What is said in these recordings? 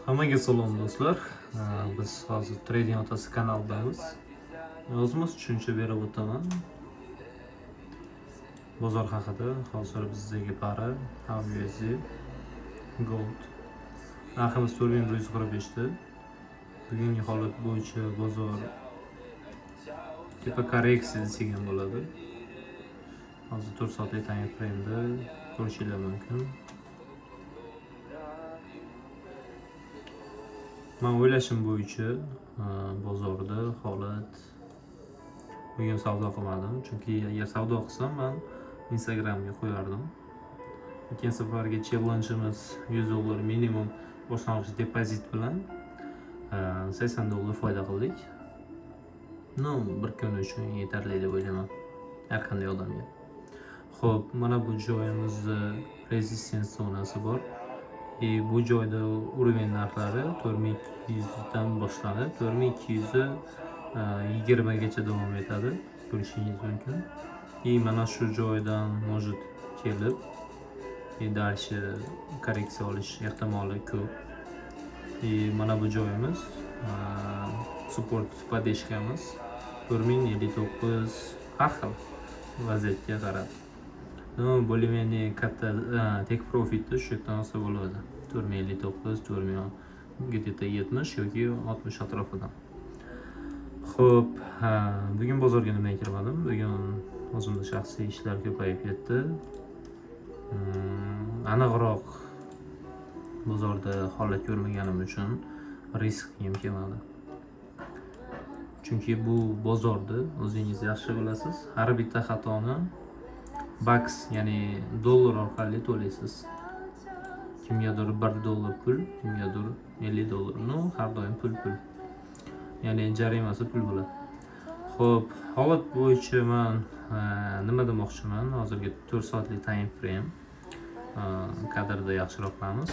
Hammaga salom do'stlar. Biz hozir Trading Otasi kanalidamiz. O'zimiz tushuncha berib o'taman. Bozor haqida hozir bizdagi pari USD Gold narximiz 4145 ta. Bugungi holat bo'yicha bozor tepa korreksiya degan bo'ladi. Hozir 4 soatlik time frame'da ko'rishingiz mumkin. Men o'ylashim bo'yicha bozorda holat bugun savdo qilmadim, chunki agar savdo qilsam men Instagramga qo'yardim. O'tgan safargi challenge'imiz $100 minimum boshlang'ich depozit bilan $80 foyda qildik. Bir kun uchun yetarli deb o'ylayman har qanday odamga. Xo'p, mana bu joyimizda resistance zonasi bor. Bu joyda uровень narxlari 4200 dan boshlanib 4220 gacha davom etadi. Ko'rishingiz mumkin. Mana shu joydan может kelib dальше korreksiya olish ehtimoli ko'p. Mana bu joyimiz support podeshkamiz 4059 har xil vaziyatga qarab. Более-менее katta take profit'ni shu yerdan olsa bo'ladi. 4059, 4000 где-то 70 yoki 60 atrofidan. Xo'p, bugun bozorga nima kirmadim? Bugun o'zimda shaxsiy ishlar ko'payib ketdi. Aniqroq bozorda holat ko'rmaganim uchun risk ham kelmadi. Chunki bu bozorda o'zingiz yaxshi bilasiz, har bitta xatoni bucks, ya'ni dollar orqali to'laysiz. Kimgadir $1 pul, kimgadir $50. Har doim pul. Ya'ni jarimasi pul bo'ladi. Xo'p, holat bo'yicha men nima demoqchiman? Hozirgi 4 soatlik time frame kadrda yaxshiroq bilamiz.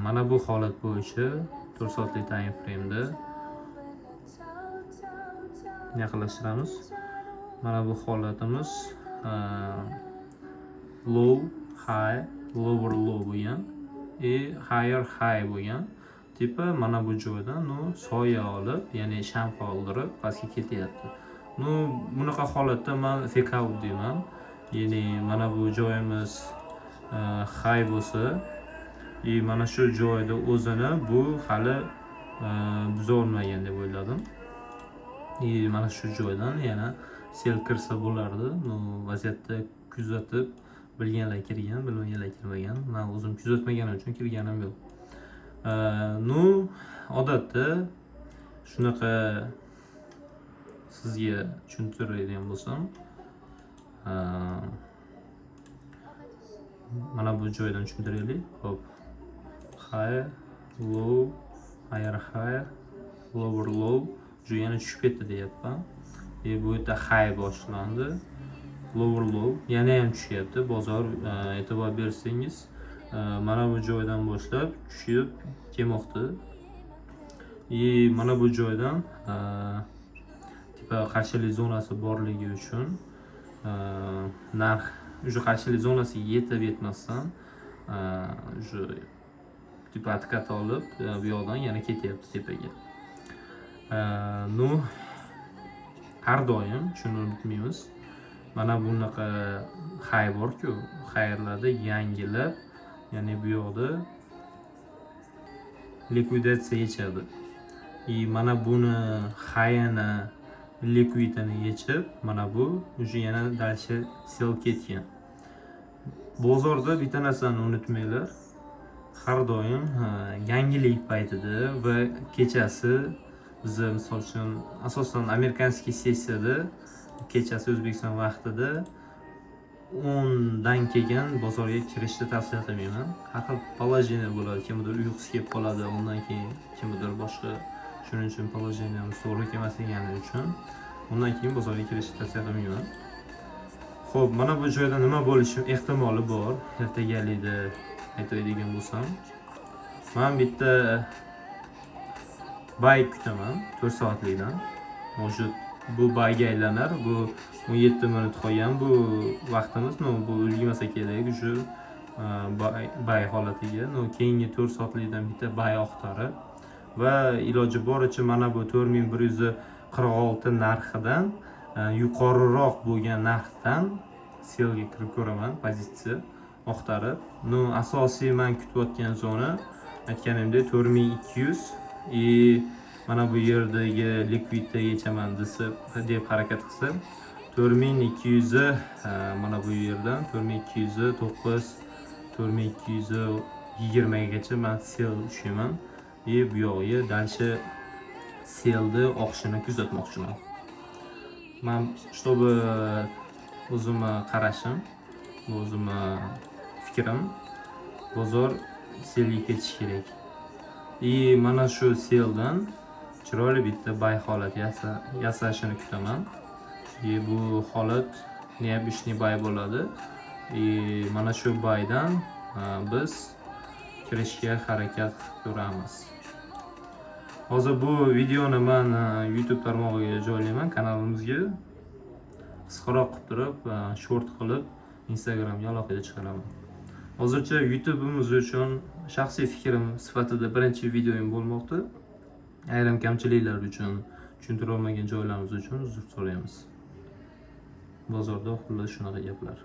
Mana bu holat bo'yicha 4 soatlik time frame'da yaqinlashtiramiz. Mana bu holatimiz low, high, lower low bo'lgan, higher high bo'lgan. Tipa mana bu joydan soya olib, ya'ni sham qoldirib pastga ketyapti. Bunaqa holatda men fake out deyman. Ya'ni mana bu joyimiz high bo'lsa, mana shu joyda o'zini bu hali buza olmagan deb o'yladim. Mana shu joydan yana sel kirsa bo'lardi. Vaziyatni kuzatib, bilganlar kirgan, bilmaganlar kirmagan. Men o'zim kuzatmaganim uchun kirganim yo'q. Odatda shunaqa sizga tushuntiradigan bo'lsam, mana bu joydan tushuntiraylik. Hop. High, low, higher high, lower low. Yana tushib ketdi deyapman. Bu yerda high boshlandi. Lower low yana ham tushyapti. Bozor e'tibor bersangiz, mana bu joydan boshlab tushib kelmoqda. Mana bu joydan tipa qarshilik zonasi borligi uchun narx o'sha qarshilik zonasiga yetib yetmasdan o'sha tipa atkat olib bu yoqdan yana ketyapti tepaga. Har doim shuni unutmaymiz. Mana bunaqa high bor-ku, xayrlarda yangilab, ya'ni bu yoqda likvidatsiya yechadi. Mana buni high'ini likvidini yechib, mana bu o'sha yana dalsha sel ketgan. Bozorda bitta narsani unutmanglar. Har doim yangilik paytida va kechasi biz misol uchun asosan amerikanskiy sessiyada kechasi O'zbekiston vaqtida 10 dan kelgan bozorga kirishni tavsiya qilmayman. Har xil положение bo'ladi, kimdir uyqusi kelib qoladi, undan keyin kimdir boshqa. Shuning uchun положениemiz to'g'ri kelmasligini uchun undan keyin bozorga kirishni tavsiya qilmayman. Xo'p, mana bu joyda nima bo'lishi ehtimoli bor. Ertagalikda aytadigan bo'lsam, men bitta buy kutaman 4 soatlikdan. Mavjud bu buyga aylanar. Bu 17 minut qolgan bu vaqtimiz. Bu o'lgimasa kerak, shu bay holatiga. Keyingi 4 soatlikdan bitta bay oqtari va iloji boricha mana bu 4146 narxidan yuqoriroq bo'lgan narxdan selga kirib ko'raman, pozitsiya oqtarib. Asosiy men kutayotgan zona aytganimdek 4200 mana bu yerdagi likvidgacha men deb harakat qilsam 4200 mana bu yerdan 4209 4220 gacha men sel tushaman. Bu yog'iga dalcha selni oqishini kuzatmoqchiman. Men чтобы o'zimni qarashim, o'zimni fikrim, bozor selga ketishi kerak. Mana shu seldan chiroyli bitta bay holat yasashini kutaman. Bu holat neobычный bay bo'ladi. Mana shu baydan biz kirishga harakat ko'ramiz. Hozir bu videoni men YouTube tarmog'iga joylayman, kanalimizga. Qisqaroq qilib turib, short qilib Instagramga alohida chiqaraman. Hozircha YouTube'imiz uchun shaxsiy fikrim sifatida birinchi videoim bo'lmoqda. Ayrim kamchiliklar uchun, tushuntira olmagan joylarimiz uchun uzr so'raymiz. Bozorda xullas shunaqa gaplar.